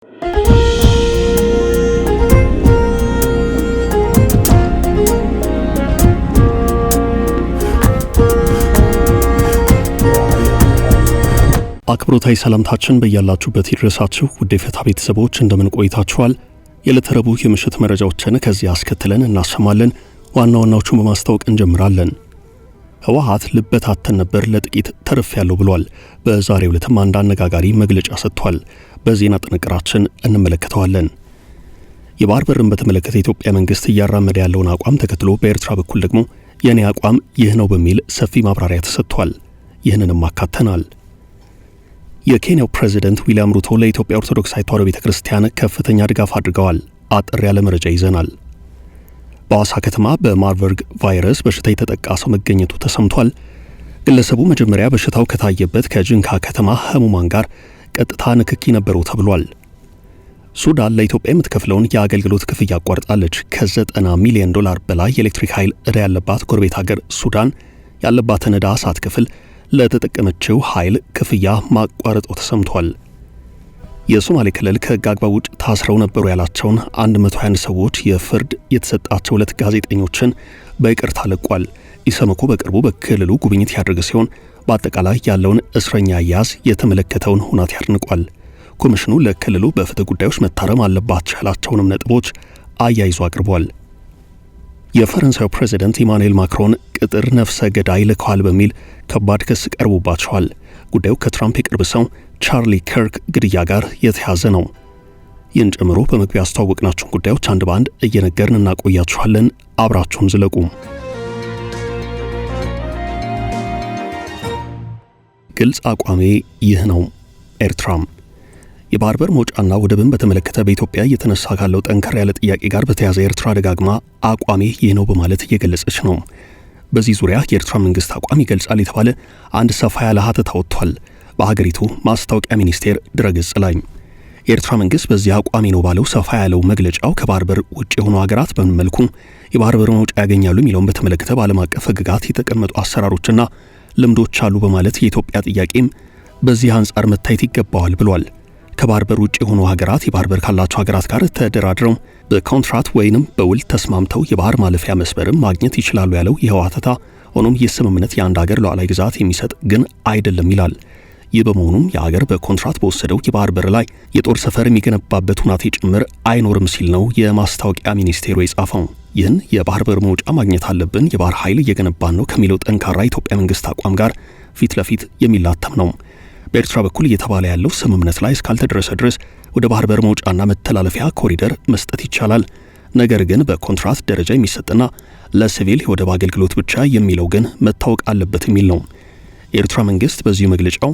አክብሮታዊ ሰላምታችን በያላችሁበት ይድረሳችሁ ውድ የፈታ ቤተሰቦች እንደምን ቆይታችኋል? የዕለተ ረቡዕ የምሽት መረጃዎችን ከዚህ አስከትለን እናሰማለን። ዋናዎቹን በማስታወቅ እንጀምራለን። ህወሓት ልበታተን ነበር ለጥቂት ተርፍ ያለው ብሏል። በዛሬው ዕለትም አንድ አነጋጋሪ መግለጫ ሰጥቷል። በዜና ጥንቅራችን እንመለከተዋለን። የባህር በርን በተመለከተ የኢትዮጵያ መንግስት እያራመደ ያለውን አቋም ተከትሎ በኤርትራ በኩል ደግሞ የኔ አቋም ይህ ነው በሚል ሰፊ ማብራሪያ ተሰጥቷል። ይህንንም አካተናል። የኬንያው ፕሬዝዳንት ዊሊያም ሩቶ ለኢትዮጵያ ኦርቶዶክሳዊት ተዋሕዶ ቤተክርስቲያን ከፍተኛ ድጋፍ አድርገዋል። አጥር ያለ መረጃ ይዘናል። በሐዋሳ ከተማ በማርበርግ ቫይረስ በሽታ የተጠቃ ሰው መገኘቱ ተሰምቷል። ግለሰቡ መጀመሪያ በሽታው ከታየበት ከጅንካ ከተማ ህሙማን ጋር ቀጥታ ንክኪ ነበረው ተብሏል። ሱዳን ለኢትዮጵያ የምትከፍለውን የአገልግሎት ክፍያ አቋርጣለች። ከ$90 ሚሊዮን በላይ የኤሌክትሪክ ኃይል ዕዳ ያለባት ጎረቤት ሀገር ሱዳን ያለባትን ዕዳ ሳትከፍል ለተጠቀመችው ኃይል ክፍያ ማቋረጡ ተሰምቷል። የሶማሌ ክልል ከሕግ አግባብ ውጭ ታስረው ነበሩ ያላቸውን 121 ሰዎች የፍርድ የተሰጣቸው 2 ጋዜጠኞችን በይቅርታ ለቋል። ኢሰመኮ በቅርቡ በክልሉ ጉብኝት ያደረገ ሲሆን በአጠቃላይ ያለውን እስረኛ አያያዝ የተመለከተውን ሁናት ያድንቋል። ኮሚሽኑ ለክልሉ በፍትህ ጉዳዮች መታረም አለባቸው ያላቸውንም ነጥቦች አያይዞ አቅርቧል። የፈረንሳዩ ፕሬዝዳንት ኢማኑኤል ማክሮን ቅጥር ነፍሰ ገዳይ ልከዋል በሚል ከባድ ክስ ቀርቦባቸዋል። ጉዳዩ ከትራምፕ የቅርብ ሰው ቻርሊ ከርክ ግድያ ጋር የተያዘ ነው። ይህን ጨምሮ በመግቢያ ያስተዋወቅናቸውን ጉዳዮች አንድ ባንድ እየነገርን እናቆያችኋለን። አብራችሁን ዝለቁ። ግልጽ አቋሜ ይህ ነው። ኤርትራም የባህር በር መውጫና ወደብን በተመለከተ በኢትዮጵያ እየተነሳ ካለው ጠንከር ያለ ጥያቄ ጋር በተያያዘ ኤርትራ ደጋግማ አቋሜ ይህ ነው በማለት እየገለጸች ነው። በዚህ ዙሪያ የኤርትራ መንግስት አቋም ይገልጻል የተባለ አንድ ሰፋ ያለ ሀተታ ወጥቷል በሀገሪቱ ማስታወቂያ ሚኒስቴር ድረገጽ ላይ። የኤርትራ መንግስት በዚህ አቋሜ ነው ባለው ሰፋ ያለው መግለጫው ከባህር በር ውጭ የሆኑ ሀገራት በምን መልኩ የባህር በር መውጫ ያገኛሉ የሚለውን በተመለከተ በዓለም አቀፍ ሕግጋት የተቀመጡ አሰራሮችና ልምዶች አሉ በማለት የኢትዮጵያ ጥያቄም በዚህ አንጻር መታየት ይገባዋል ብሏል። ከባህር በር ውጭ የሆኑ ሀገራት የባህር በር ካላቸው ሀገራት ጋር ተደራድረው በኮንትራት ወይንም በውል ተስማምተው የባህር ማለፊያ መስመርም ማግኘት ይችላሉ ያለው ይኸው ሀተታ፣ ሆኖም ይህ ስምምነት የአንድ ሀገር ሉዓላዊ ግዛት የሚሰጥ ግን አይደለም ይላል። ይህ በመሆኑም የሀገር በኮንትራት በወሰደው የባህር በር ላይ የጦር ሰፈር የሚገነባበት ሁናቴ ጭምር አይኖርም ሲል ነው የማስታወቂያ ሚኒስቴሩ የጻፈው። ይህን የባህር በር መውጫ ማግኘት አለብን፣ የባህር ኃይል እየገነባን ነው ከሚለው ጠንካራ የኢትዮጵያ መንግስት አቋም ጋር ፊት ለፊት የሚላተም ነው። በኤርትራ በኩል እየተባለ ያለው ስምምነት ላይ እስካልተደረሰ ድረስ ወደ ባህር በር መውጫና መተላለፊያ ኮሪደር መስጠት ይቻላል። ነገር ግን በኮንትራት ደረጃ የሚሰጥና ለሲቪል የወደብ አገልግሎት ብቻ የሚለው ግን መታወቅ አለበት የሚል ነው። የኤርትራ መንግስት በዚሁ መግለጫው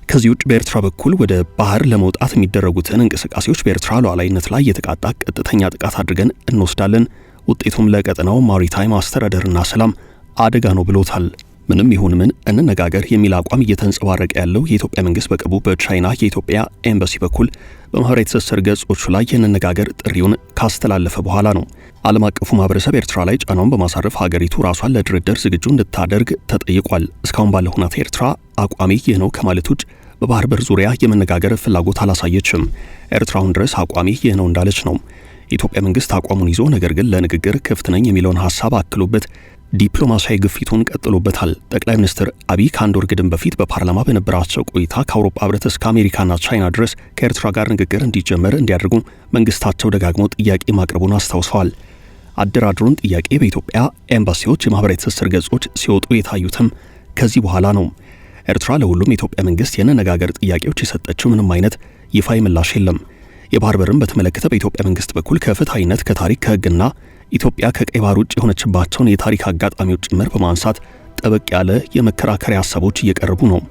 ከዚህ ውጭ በኤርትራ በኩል ወደ ባህር ለመውጣት የሚደረጉትን እንቅስቃሴዎች በኤርትራ ሉዓላዊነት ላይ የተቃጣ ቀጥተኛ ጥቃት አድርገን እንወስዳለን፣ ውጤቱም ለቀጠናው ማሪታይም አስተዳደርና ሰላም አደጋ ነው ብሎታል። ምንም ይሁን ምን እንነጋገር የሚል አቋም እየተንጸባረቀ ያለው የኢትዮጵያ መንግስት በቅርቡ በቻይና የኢትዮጵያ ኤምባሲ በኩል በማህበራዊ ትስስር ገጾቹ ላይ የንነጋገር ጥሪውን ካስተላለፈ በኋላ ነው። ዓለም አቀፉ ማህበረሰብ ኤርትራ ላይ ጫናውን በማሳረፍ ሀገሪቱ ራሷን ለድርድር ዝግጁ እንድታደርግ ተጠይቋል። እስካሁን ባለው ሁኔታ ኤርትራ አቋሜ ይህ ነው ከማለት ውጭ በባህር በር ዙሪያ የመነጋገር ፍላጎት አላሳየችም። ኤርትራውን ድረስ አቋሜ ይህ ነው እንዳለች ነው። የኢትዮጵያ መንግስት አቋሙን ይዞ ነገር ግን ለንግግር ክፍት ነኝ የሚለውን ሐሳብ አክሎበት ዲፕሎማሲያዊ ግፊቱን ቀጥሎበታል። ጠቅላይ ሚኒስትር አብይ ከአንድ ወር ግድም በፊት በፓርላማ በነበራቸው ቆይታ ከአውሮፓ ህብረት እስከ አሜሪካና ቻይና ድረስ ከኤርትራ ጋር ንግግር እንዲጀመር እንዲያደርጉ መንግስታቸው ደጋግሞ ጥያቄ ማቅረቡን አስታውሰዋል። አደራድሩን ጥያቄ በኢትዮጵያ ኤምባሲዎች የማህበራዊ ትስስር ገጾች ሲወጡ የታዩትም ከዚህ በኋላ ነው። ኤርትራ ለሁሉም የኢትዮጵያ መንግስት የነጋገር ጥያቄዎች የሰጠችው ምንም አይነት ይፋዊ ምላሽ የለም። የባህር በርን በተመለከተ በኢትዮጵያ መንግስት በኩል ከፍትሃዊነት፣ ከታሪክ፣ ከህግና ኢትዮጵያ ከቀይ ባህር ውጭ የሆነችባቸውን የታሪክ አጋጣሚዎች ጭምር በማንሳት ጠበቅ ያለ የመከራከሪያ ሐሳቦች እየቀረቡ ነው።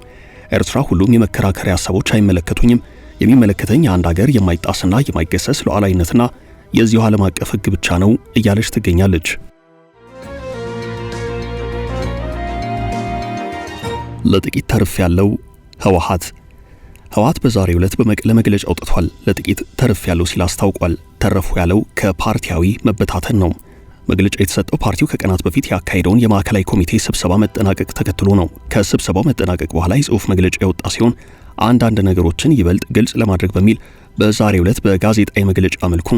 ኤርትራ ሁሉም የመከራከሪያ ሐሳቦች አይመለከቱኝም፣ የሚመለከተኝ አንድ ሀገር የማይጣስና የማይገሰስ ሉዓላዊነትና የዚሁ ዓለም አቀፍ ህግ ብቻ ነው እያለች ትገኛለች። ለጥቂት ተርፍ ያለው ህወሓት በዛሬው ዕለት በመቀለ መግለጫ አውጥቷል። ለጥቂት ተርፍ ያለው ሲል አስታውቋል። ተረፉ ያለው ከፓርቲያዊ መበታተን ነው። መግለጫ የተሰጠው ፓርቲው ከቀናት በፊት ያካሄደውን የማዕከላዊ ኮሚቴ ስብሰባ መጠናቀቅ ተከትሎ ነው። ከስብሰባው መጠናቀቅ በኋላ የጽሑፍ መግለጫ የወጣ ሲሆን አንዳንድ ነገሮችን ይበልጥ ግልጽ ለማድረግ በሚል በዛሬው ዕለት በጋዜጣዊ መግለጫ መልኩ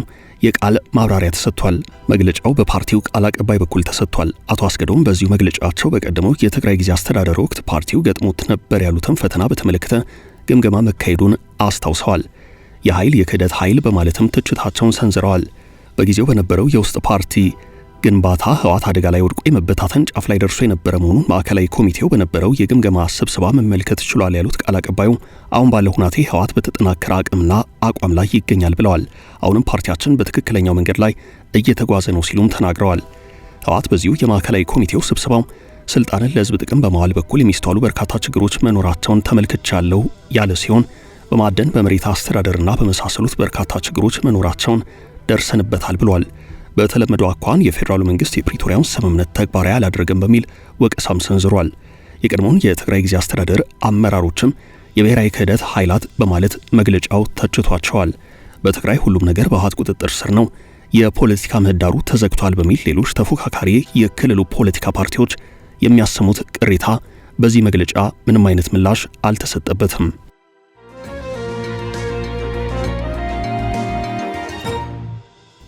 የቃል ማብራሪያ ተሰጥቷል። መግለጫው በፓርቲው ቃል አቀባይ በኩል ተሰጥቷል። አቶ አስገዶም በዚሁ መግለጫቸው በቀደመው የትግራይ ጊዜ አስተዳደር ወቅት ፓርቲው ገጥሞት ነበር ያሉትን ፈተና በተመለከተ ግምገማ መካሄዱን አስታውሰዋል። የኃይል የክህደት ኃይል በማለትም ትችታቸውን ሰንዝረዋል። በጊዜው በነበረው የውስጥ ፓርቲ ግንባታ ህወሓት አደጋ ላይ ወድቆ የመበታተን ጫፍ ላይ ደርሶ የነበረ መሆኑን ማዕከላዊ ኮሚቴው በነበረው የግምገማ ስብሰባ መመልከት ችሏል ያሉት ቃል አቀባዩ አሁን ባለው ሁናቴ ህወሓት በተጠናከረ አቅምና አቋም ላይ ይገኛል ብለዋል። አሁንም ፓርቲያችን በትክክለኛው መንገድ ላይ እየተጓዘ ነው ሲሉም ተናግረዋል። ህወሓት በዚሁ የማዕከላዊ ኮሚቴው ስብሰባው ስልጣንን ለህዝብ ጥቅም በማዋል በኩል የሚስተዋሉ በርካታ ችግሮች መኖራቸውን ተመልክቻለሁ ያለ ሲሆን በማዕደን በመሬት አስተዳደርና በመሳሰሉት በርካታ ችግሮች መኖራቸውን ደርሰንበታል ብሏል። በተለመደው አኳኋን የፌዴራሉ መንግስት የፕሪቶሪያውን ስምምነት ተግባራዊ አላደረገም በሚል ወቀሳም ሰንዝሯል። የቀድሞውን የትግራይ ጊዜ አስተዳደር አመራሮችም የብሔራዊ ክህደት ኃይላት በማለት መግለጫው ተችቷቸዋል። በትግራይ ሁሉም ነገር በህወሓት ቁጥጥር ስር ነው፣ የፖለቲካ ምህዳሩ ተዘግቷል በሚል ሌሎች ተፎካካሪ የክልሉ ፖለቲካ ፓርቲዎች የሚያሰሙት ቅሬታ በዚህ መግለጫ ምንም አይነት ምላሽ አልተሰጠበትም።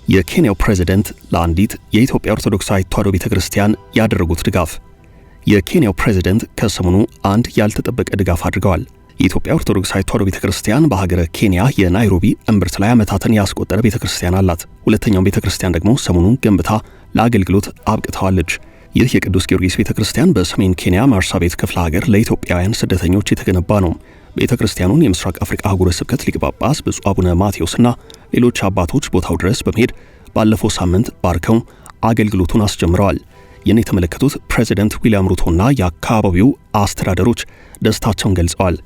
የኬንያው ፕሬዝዳንት ለአንዲት የኢትዮጵያ ኦርቶዶክሳዊት ተዋሕዶ ቤተክርስቲያን ያደረጉት ድጋፍ። የኬንያው ፕሬዝዳንት ከሰሞኑ አንድ ያልተጠበቀ ድጋፍ አድርገዋል። የኢትዮጵያ ኦርቶዶክሳዊት ተዋሕዶ ቤተክርስቲያን በሀገረ ኬንያ የናይሮቢ እምብርት ላይ ዓመታትን ያስቆጠረ ቤተክርስቲያን አላት። ሁለተኛው ቤተክርስቲያን ደግሞ ሰሞኑን ገንብታ ለአገልግሎት አብቅተዋለች። ይህ የቅዱስ ጊዮርጊስ ቤተክርስቲያን በሰሜን ኬንያ ማርሳቤት ክፍለ ሀገር ለኢትዮጵያውያን ስደተኞች የተገነባ ነው። ቤተክርስቲያኑን የምስራቅ አፍሪካ አህጉረ ስብከት ሊቀ ጳጳስ ብፁዕ አቡነ ማቴዎስና ሌሎች አባቶች ቦታው ድረስ በመሄድ ባለፈው ሳምንት ባርከው አገልግሎቱን አስጀምረዋል። ይህን የተመለከቱት ፕሬዚደንት ዊልያም ሩቶና የአካባቢው አስተዳደሮች ደስታቸውን ገልጸዋል።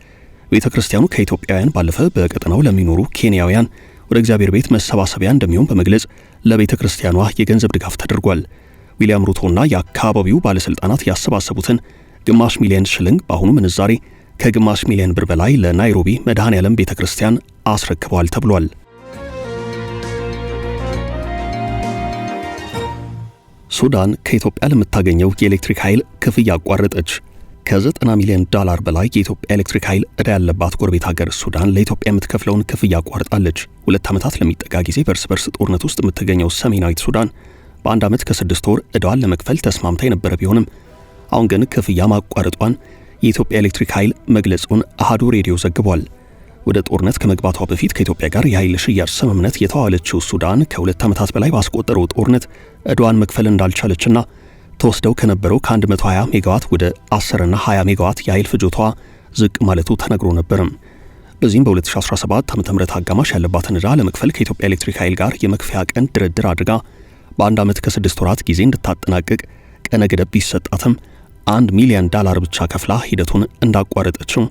ቤተክርስቲያኑ ከኢትዮጵያውያን ባለፈ በቀጠናው ለሚኖሩ ኬንያውያን ወደ እግዚአብሔር ቤት መሰባሰቢያ እንደሚሆን በመግለጽ ለቤተክርስቲያኗ የገንዘብ ድጋፍ ተደርጓል። ዊልያም ሩቶና የአካባቢው ባለስልጣናት ያሰባሰቡትን ግማሽ ሚሊዮን ሽልንግ በአሁኑ ምንዛሬ ከግማሽ ሚሊዮን ብር በላይ ለናይሮቢ መድኃኔዓለም ቤተክርስቲያን አስረክበዋል ተብሏል። ሱዳን ከኢትዮጵያ ለምታገኘው የኤሌክትሪክ ኃይል ክፍያ አቋረጠች። ከ90 ሚሊዮን ዶላር በላይ የኢትዮጵያ ኤሌክትሪክ ኃይል ዕዳ ያለባት ጎረቤት ሀገር ሱዳን ለኢትዮጵያ የምትከፍለውን ክፍያ አቋርጣለች። 2 ዓመታት ለሚጠጋ ጊዜ በእርስ በርስ ጦርነት ውስጥ የምትገኘው ሰሜናዊት ሱዳን በአንድ ዓመት ከ6 ወር ዕዳዋን ለመክፈል ተስማምታ የነበረ ቢሆንም አሁን ግን ክፍያ ማቋረጧን የኢትዮጵያ ኤሌክትሪክ ኃይል መግለጹን አሃዱ ሬዲዮ ዘግቧል። ወደ ጦርነት ከመግባቷ በፊት ከኢትዮጵያ ጋር የኃይል ሽያጭ ስምምነት የተዋለችው ሱዳን ከ2 ዓመታት በላይ ባስቆጠረው ጦርነት ዕዳዋን መክፈል እንዳልቻለችና ተወስደው ከነበረው ከ120 ሜጋዋት ወደ 10 እና 20 ሜጋዋት የኃይል ፍጆታዋ ዝቅ ማለቱ ተነግሮ ነበርም። በዚህም በ2017 ዓ.ም አጋማሽ ያለባትን ዕዳ ለመክፈል ከኢትዮጵያ ኤሌክትሪክ ኃይል ጋር የመክፈያ ቀን ድርድር አድርጋ በአንድ ዓመት ከ6 ወራት ጊዜ እንድታጠናቅቅ ቀነ ገደብ ቢሰጣትም $1 ሚሊዮን ብቻ ከፍላ ሂደቱን እንዳቋረጠችው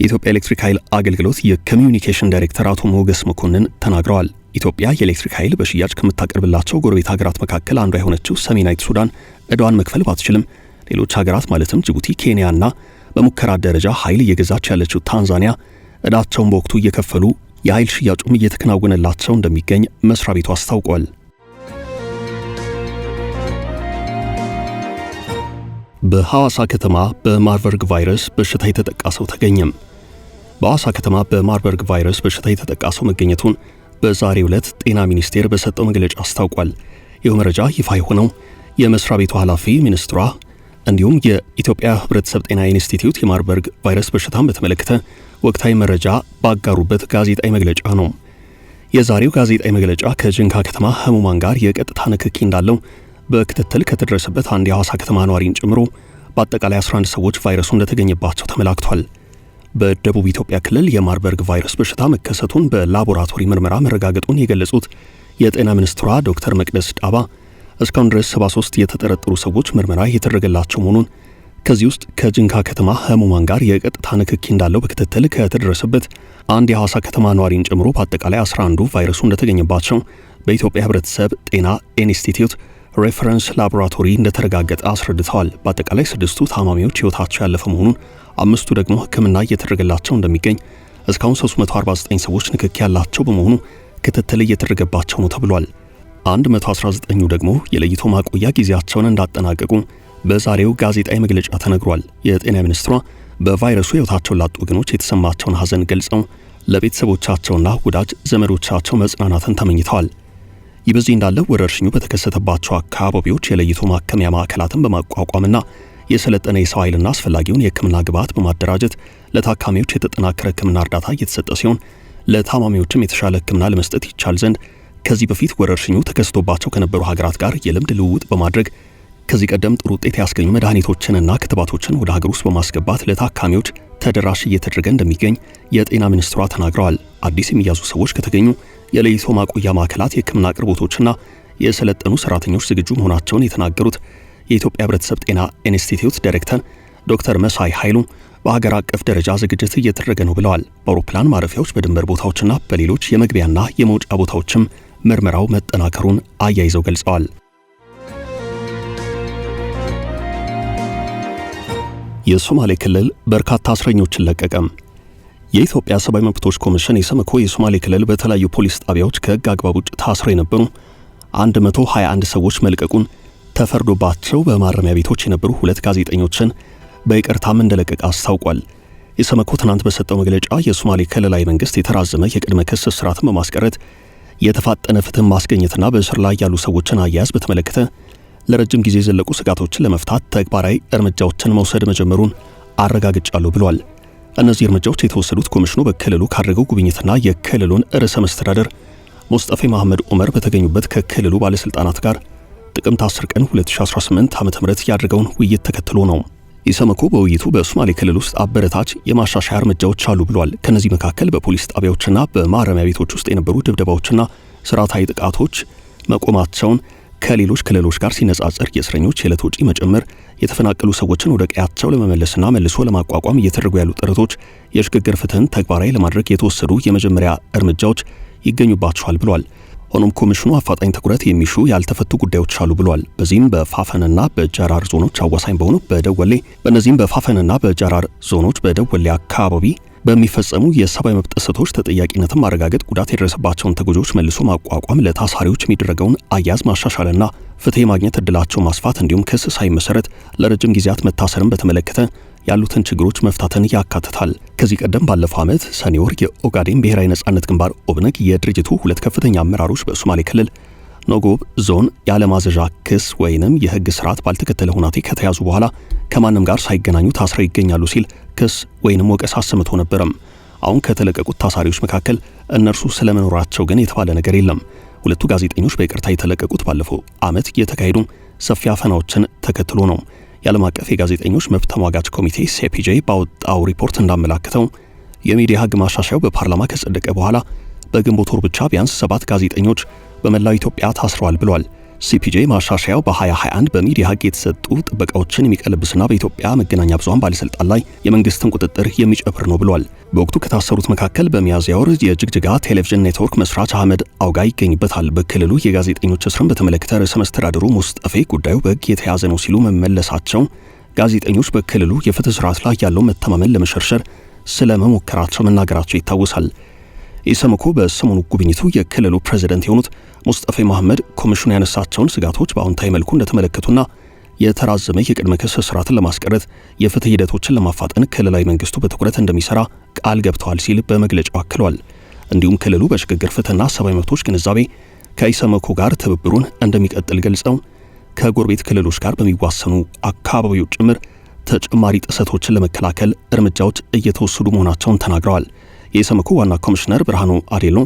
የኢትዮጵያ ኤሌክትሪክ ኃይል አገልግሎት የኮሚዩኒኬሽን ዳይሬክተር አቶ ሞገስ መኮንን ተናግረዋል። ኢትዮጵያ የኤሌክትሪክ ኃይል በሽያጭ ከምታቀርብላቸው ጎረቤት ሀገራት መካከል አንዷ የሆነችው ሰሜናዊት ሱዳን ዕዳዋን መክፈል ባትችልም ሌሎች ሀገራት ማለትም ጅቡቲ፣ ኬንያና በሙከራ ደረጃ ኃይል እየገዛች ያለችው ታንዛኒያ ዕዳቸውን በወቅቱ እየከፈሉ የኃይል ሽያጩም እየተከናወነላቸው እንደሚገኝ መስሪያ ቤቱ አስታውቋል። በሐዋሳ ከተማ በማርበርግ ቫይረስ በሽታ የተጠቃ ሰው ተገኘም። በሐዋሳ ከተማ በማርበርግ ቫይረስ በሽታ የተጠቃ ሰው መገኘቱን በዛሬው ዕለት ጤና ሚኒስቴር በሰጠው መግለጫ አስታውቋል። ይህ መረጃ ይፋ የሆነው የመስሪያ ቤቱ ኃላፊ ሚኒስትሯ እንዲሁም የኢትዮጵያ ሕብረተሰብ ጤና ኢንስቲትዩት የማርበርግ ቫይረስ በሽታን በተመለከተ ወቅታዊ መረጃ ባጋሩበት ጋዜጣዊ መግለጫ ነው። የዛሬው ጋዜጣዊ መግለጫ ከጅንካ ከተማ ህሙማን ጋር የቀጥታ ንክኪ እንዳለው በክትትል ከተደረሰበት አንድ የሐዋሳ ከተማ ነዋሪን ጨምሮ በአጠቃላይ 11 ሰዎች ቫይረሱ እንደተገኘባቸው ተመላክቷል። በደቡብ ኢትዮጵያ ክልል የማርበርግ ቫይረስ በሽታ መከሰቱን በላቦራቶሪ ምርመራ መረጋገጡን የገለጹት የጤና ሚኒስትሯ ዶክተር መቅደስ ዳባ እስካሁን ድረስ 73 የተጠረጠሩ ሰዎች ምርመራ የተደረገላቸው መሆኑን ከዚህ ውስጥ ከጅንካ ከተማ ህሙማን ጋር የቀጥታ ንክኪ እንዳለው በክትትል ከተደረሰበት አንድ የሐዋሳ ከተማ ነዋሪን ጨምሮ በአጠቃላይ 11ዱ ቫይረሱ እንደተገኘባቸው በኢትዮጵያ ሕብረተሰብ ጤና ኢንስቲትዩት ሬፈረንስ ላቦራቶሪ እንደተረጋገጠ አስረድተዋል። በአጠቃላይ 6ቱ ታማሚዎች ህይወታቸው ያለፈ መሆኑን፣ 5ቱ ደግሞ ሕክምና እየተደረገላቸው እንደሚገኝ፣ እስካሁን 349 ሰዎች ንክኪ ያላቸው በመሆኑ ክትትል እየተደረገባቸው ነው ተብሏል። 119ኙ ደግሞ የለይቶ ማቆያ ጊዜያቸውን እንዳጠናቀቁ በዛሬው ጋዜጣዊ መግለጫ ተነግሯል። የጤና ሚኒስትሯ በቫይረሱ ሕይወታቸውን ላጡ ወገኖች የተሰማቸውን ሐዘን ገልጸው ለቤተሰቦቻቸውና ወዳጅ ዘመዶቻቸው መጽናናትን ተመኝተዋል። ይህ በዚህ እንዳለ ወረርሽኙ በተከሰተባቸው አካባቢዎች የለይቶ ማከሚያ ማዕከላትን በማቋቋምና የሰለጠነ የሰው ኃይልና አስፈላጊውን የሕክምና ግብዓት በማደራጀት ለታካሚዎች የተጠናከረ ሕክምና እርዳታ እየተሰጠ ሲሆን ለታማሚዎችም የተሻለ ሕክምና ለመስጠት ይቻል ዘንድ ከዚህ በፊት ወረርሽኙ ተከስቶባቸው ከነበሩ ሀገራት ጋር የልምድ ልውውጥ በማድረግ ከዚህ ቀደም ጥሩ ውጤት ያስገኙ መድኃኒቶችንና ክትባቶችን ወደ ሀገር ውስጥ በማስገባት ለታካሚዎች ተደራሽ እየተደረገ እንደሚገኝ የጤና ሚኒስትሯ ተናግረዋል። አዲስ የሚያዙ ሰዎች ከተገኙ የለይቶ ማቆያ ማዕከላት የሕክምና አቅርቦቶችና የሰለጠኑ ሰራተኞች ዝግጁ መሆናቸውን የተናገሩት የኢትዮጵያ ሕብረተሰብ ጤና ኢንስቲትዩት ዳይሬክተር ዶክተር መሳይ ኃይሉ በሀገር አቀፍ ደረጃ ዝግጅት እየተደረገ ነው ብለዋል። በአውሮፕላን ማረፊያዎች፣ በድንበር ቦታዎችና በሌሎች የመግቢያና የመውጫ ቦታዎችም ምርመራው መጠናከሩን አያይዘው ገልጸዋል። የሶማሌ ክልል በርካታ እስረኞችን ለቀቀም። የኢትዮጵያ ሰብአዊ መብቶች ኮሚሽን የሰመኮ የሶማሌ ክልል በተለያዩ ፖሊስ ጣቢያዎች ከሕግ አግባብ ውጭ ታስረው የነበሩ 121 ሰዎች መልቀቁን፣ ተፈርዶባቸው በማረሚያ ቤቶች የነበሩ 2 ጋዜጠኞችን በይቅርታም እንደለቀቀ አስታውቋል። የሰመኮ ትናንት በሰጠው መግለጫ የሶማሌ ክልላዊ መንግስት የተራዘመ የቅድመ ክስ ስርዓትን በማስቀረት የተፋጠነ ፍትህ ማስገኘትና በእስር ላይ ያሉ ሰዎችን አያያዝ በተመለከተ ለረጅም ጊዜ የዘለቁ ስጋቶችን ለመፍታት ተግባራዊ እርምጃዎችን መውሰድ መጀመሩን አረጋግጫለሁ ብሏል። እነዚህ እርምጃዎች የተወሰዱት ኮሚሽኑ በክልሉ ካደረገው ጉብኝትና የክልሉን ርዕሰ መስተዳደር ሙስጠፌ መሐመድ ዑመር በተገኙበት ከክልሉ ባለስልጣናት ጋር ጥቅምት 10 ቀን 2018 ዓ.ም ያደረገውን ውይይት ተከትሎ ነው። ኢሰመኮ በውይይቱ በሶማሌ ክልል ውስጥ አበረታች የማሻሻያ እርምጃዎች አሉ ብሏል። ከነዚህ መካከል በፖሊስ ጣቢያዎችና በማረሚያ ቤቶች ውስጥ የነበሩ ድብደባዎችና ስርዓታዊ ጥቃቶች መቆማቸውን፣ ከሌሎች ክልሎች ጋር ሲነጻጸር የእስረኞች የዕለት ወጪ መጨመር፣ የተፈናቀሉ ሰዎችን ወደ ቀያቸው ለመመለስና መልሶ ለማቋቋም እየተደረጉ ያሉ ጥረቶች፣ የሽግግር ፍትህን ተግባራዊ ለማድረግ የተወሰዱ የመጀመሪያ እርምጃዎች ይገኙባቸዋል ብሏል። ሆኖም ኮሚሽኑ አፋጣኝ ትኩረት የሚሹ ያልተፈቱ ጉዳዮች አሉ ብሏል። በዚህም በፋፈንና በጃራር ዞኖች አዋሳኝ በሆኑ በጃራር ዞኖች በደወሌ አካባቢ በሚፈጸሙ የሰብአዊ መብት ጥሰቶች ተጠያቂነትን ማረጋገጥ፣ ጉዳት የደረሰባቸውን ተጎጂዎች መልሶ ማቋቋም፣ ለታሳሪዎች የሚደረገውን አያያዝ ማሻሻልና ፍትህ የማግኘት እድላቸው ማስፋት እንዲሁም ክስ ሳይመሰረት ለረጅም ጊዜያት መታሰርን በተመለከተ ያሉትን ችግሮች መፍታትን ያካትታል። ከዚህ ቀደም ባለፈው ዓመት ሰኔ ወር የኦጋዴን ብሔራዊ ነጻነት ግንባር ኦብነግ የድርጅቱ 2 ከፍተኛ አመራሮች በሶማሌ ክልል ኖጎብ ዞን ያለማዘዣ ክስ ወይንም የህግ ስርዓት ባልተከተለ ሁናቴ ከተያዙ በኋላ ከማንም ጋር ሳይገናኙ ታስረው ይገኛሉ ሲል ክስ ወይንም ወቀሳ አሰምቶ ነበረም። አሁን ከተለቀቁት ታሳሪዎች መካከል እነርሱ ስለመኖራቸው ግን የተባለ ነገር የለም። 2 ጋዜጠኞች በይቅርታ የተለቀቁት ባለፈው ዓመት የተካሄዱ ሰፊ አፈናዎችን ተከትሎ ነው። የዓለም አቀፍ የጋዜጠኞች መብት ተሟጋች ኮሚቴ ሲፒጄ ባወጣው ሪፖርት እንዳመላከተው የሚዲያ ህግ ማሻሻያው በፓርላማ ከጸደቀ በኋላ በግንቦት ወር ብቻ ቢያንስ 7 ጋዜጠኞች በመላው ኢትዮጵያ ታስረዋል ብሏል። ሲፒጄ ማሻሻያው በ2021 በሚዲያ ህግ የተሰጡ ጥበቃዎችን የሚቀለብስና በኢትዮጵያ መገናኛ ብዙሃን ባለስልጣን ላይ የመንግስትን ቁጥጥር የሚጨምር ነው ብሏል። በወቅቱ ከታሰሩት መካከል በሚያዝያ ወር የጅግጅጋ ቴሌቪዥን ኔትወርክ መስራች አህመድ አውጋ ይገኝበታል። በክልሉ የጋዜጠኞች እስርን በተመለከተ ርዕሰ መስተዳድሩ ሙስጠፌ ጉዳዩ በህግ የተያዘ ነው ሲሉ መመለሳቸው ጋዜጠኞች በክልሉ የፍትህ ስርዓት ላይ ያለው መተማመን ለመሸርሸር ስለመሞከራቸው መናገራቸው ይታወሳል። ኢሰመኮ በሰሞኑ ጉብኝቱ የክልሉ ፕሬዝዳንት የሆኑት ሙስጠፌ መሐመድ ኮሚሽኑ ያነሳቸውን ስጋቶች በአዎንታዊ መልኩ እንደተመለከቱና የተራዘመ የቅድመ ክስ ስርዓትን ለማስቀረት የፍትህ ሂደቶችን ለማፋጠን ክልላዊ መንግስቱ በትኩረት እንደሚሰራ ቃል ገብተዋል ሲል በመግለጫው አክሏል። እንዲሁም ክልሉ በሽግግር ፍትህና ሰብአዊ መብቶች ግንዛቤ ከኢሰመኮ ጋር ትብብሩን እንደሚቀጥል ገልጸው ከጎረቤት ክልሎች ጋር በሚዋሰኑ አካባቢዎች ጭምር ተጨማሪ ጥሰቶችን ለመከላከል እርምጃዎች እየተወሰዱ መሆናቸውን ተናግረዋል። የኢሰመኮ ዋና ኮሚሽነር ብርሃኑ አዴሎ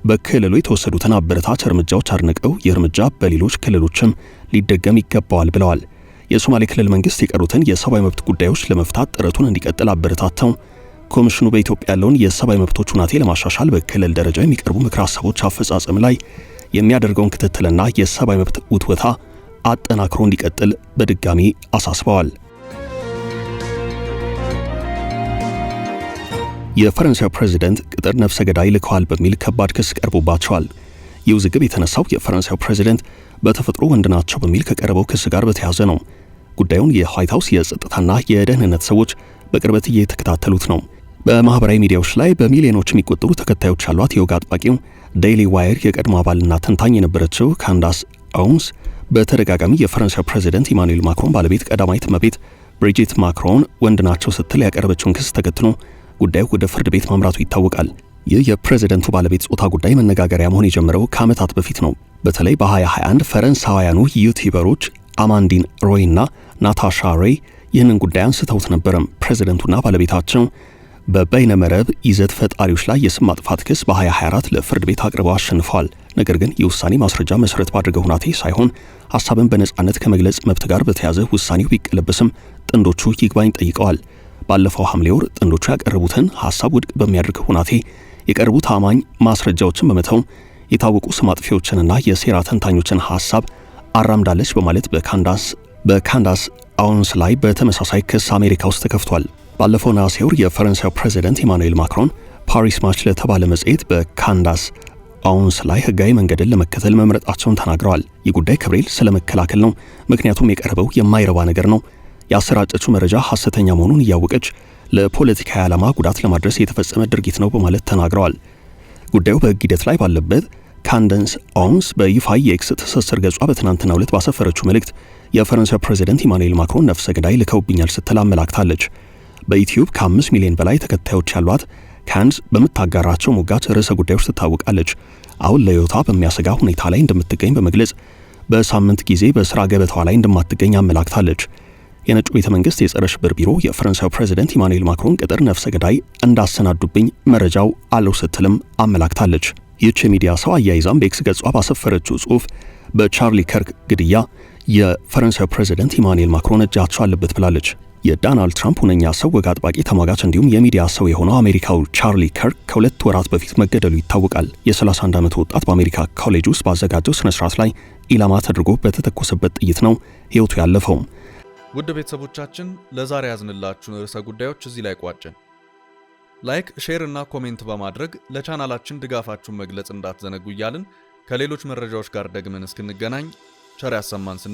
በክልሉ የተወሰዱትን አበረታች እርምጃዎች አድንቀው ይህ እርምጃ በሌሎች ክልሎችም ሊደገም ይገባዋል ብለዋል። የሶማሌ ክልል መንግስት የቀሩትን የሰብአዊ መብት ጉዳዮች ለመፍታት ጥረቱን እንዲቀጥል አበረታተው ኮሚሽኑ በኢትዮጵያ ያለውን የሰብአዊ መብቶች ሁናቴ ለማሻሻል በክልል ደረጃ የሚቀርቡ ምክረ ሀሳቦች አፈጻጸም ላይ የሚያደርገውን ክትትልና የሰብአዊ መብት ውትወታ አጠናክሮ እንዲቀጥል በድጋሚ አሳስበዋል። የፈረንሳይ ፕሬዝዳንት ቅጥር ነፍሰ ገዳይ ልከዋል በሚል ከባድ ክስ ቀርቦባቸዋል። ይህ ውዝግብ የተነሳው የፈረንሳይ ፕሬዝዳንት በተፈጥሮ ወንድ ናቸው በሚል ከቀረበው ክስ ጋር በተያያዘ ነው። ጉዳዩን የዋይት ሃውስ የጸጥታና የደህንነት ሰዎች በቅርበት እየተከታተሉት ነው። በማህበራዊ ሚዲያዎች ላይ በሚሊዮኖች የሚቆጠሩ ተከታዮች ያሏት የወግ አጥባቂው ዴይሊ ዋየር የቀድሞ አባልና ተንታኝ የነበረችው ካንዳስ ኦውንስ በተደጋጋሚ የፈረንሳይ ፕሬዚደንት ኢማኑኤል ማክሮን ባለቤት ቀዳማዊት እመቤት ብሪጂት ማክሮን ወንድ ናቸው ስትል ያቀረበችውን ክስ ተከትሎ ጉዳዩ ወደ ፍርድ ቤት ማምራቱ ይታወቃል። ይህ የፕሬዚደንቱ ባለቤት ጾታ ጉዳይ መነጋገሪያ መሆን የጀመረው ከዓመታት በፊት ነው። በተለይ በ2021 ፈረንሳውያኑ ዩቲዩበሮች አማንዲን ሮይ እና ናታሻ ሬይ ይህንን ጉዳይ አንስተውት ነበረም። ፕሬዚደንቱና ባለቤታቸው በበይነመረብ ይዘት ፈጣሪዎች ላይ የስም ማጥፋት ክስ በ2024 ለፍርድ ቤት አቅርበው አሸንፈዋል። ነገር ግን የውሳኔ ማስረጃ መሰረት ባደረገው ሁናቴ ሳይሆን ሐሳብን በነጻነት ከመግለጽ መብት ጋር በተያያዘ ውሳኔው ቢቀለበስም ጥንዶቹ ይግባኝ ጠይቀዋል። ባለፈው ሐምሌ ወር ጥንዶቹ ያቀረቡትን ሐሳብ ውድቅ በሚያደርግ ሁናቴ የቀረቡ ታማኝ ማስረጃዎችን በመተው የታወቁ ስም አጥፊዎችንና የሴራ ተንታኞችን ሐሳብ አራምዳለች በማለት በካንዳስ ኦውንስ ላይ በተመሳሳይ ክስ አሜሪካ ውስጥ ተከፍቷል። ባለፈው ነሐሴ ወር የፈረንሳይ ፕሬዚደንት ኢማኑኤል ማክሮን ፓሪስ ማች ለተባለ መጽሔት በካንዳስ ኦውንስ ላይ ህጋዊ መንገድን ለመከተል መምረጣቸውን ተናግረዋል። ይህ ጉዳይ ክብሬል ስለመከላከል ነው፣ ምክንያቱም የቀረበው የማይረባ ነገር ነው፣ ያሰራጨችው መረጃ ሐሰተኛ መሆኑን እያወቀች ለፖለቲካዊ ዓላማ ጉዳት ለማድረስ የተፈጸመ ድርጊት ነው በማለት ተናግረዋል። ጉዳዩ በህግ ሂደት ላይ ባለበት ካንዳስ ኦውንስ በይፋ የኤክስ ትስስር ገጿ በትናንትናው ዕለት ባሰፈረችው መልእክት የፈረንሳይ ፕሬዚደንት ኢማኑኤል ማክሮን ነፍሰ ገዳይ ልከውብኛል ስትል አመላክታለች። በዩቲዩብ ከ5 ሚሊዮን በላይ ተከታዮች ያሏት ካንዳስ በምታጋራቸው ሞጋች ርዕሰ ጉዳዮች ትታወቃለች። አሁን ለህይወቷ በሚያሰጋ ሁኔታ ላይ እንደምትገኝ በመግለጽ በሳምንት ጊዜ በስራ ገበታዋ ላይ እንደማትገኝ አመላክታለች። የነጩ ቤተ መንግስት የጸረ ሽብር ቢሮ የፈረንሳይ ፕሬዚደንት ኢማኑኤል ማክሮን ቅጥር ነፍሰ ገዳይ እንዳሰናዱብኝ መረጃው አለው ስትልም አመላክታለች። ይህች የሚዲያ ሰው አያይዛም በኤክስ ገጿ ባሰፈረችው ጽሑፍ በቻርሊ ከርክ ግድያ የፈረንሳይ ፕሬዚደንት ኢማኑኤል ማክሮን እጃቸው አለበት ብላለች። የዶናልድ ትራምፕ ሁነኛ ሰው ወግ አጥባቂ ተሟጋች እንዲሁም የሚዲያ ሰው የሆነው አሜሪካው ቻርሊ ከርክ ከ2 ወራት በፊት መገደሉ ይታወቃል። የ31 ዓመት ወጣት በአሜሪካ ኮሌጅ ውስጥ ባዘጋጀው ስነ ስርዓት ላይ ኢላማ ተደርጎ በተተኮሰበት ጥይት ነው ህይወቱ ያለፈው። ውድ ቤተሰቦቻችን ለዛሬ ያዝንላችሁን ርዕሰ ጉዳዮች እዚህ ላይ ቋጨን። ላይክ፣ ሼር እና ኮሜንት በማድረግ ለቻናላችን ድጋፋችሁን መግለጽ እንዳትዘነጉ እያልን ከሌሎች መረጃዎች ጋር ደግመን እስክንገናኝ ቸር ያሰማን።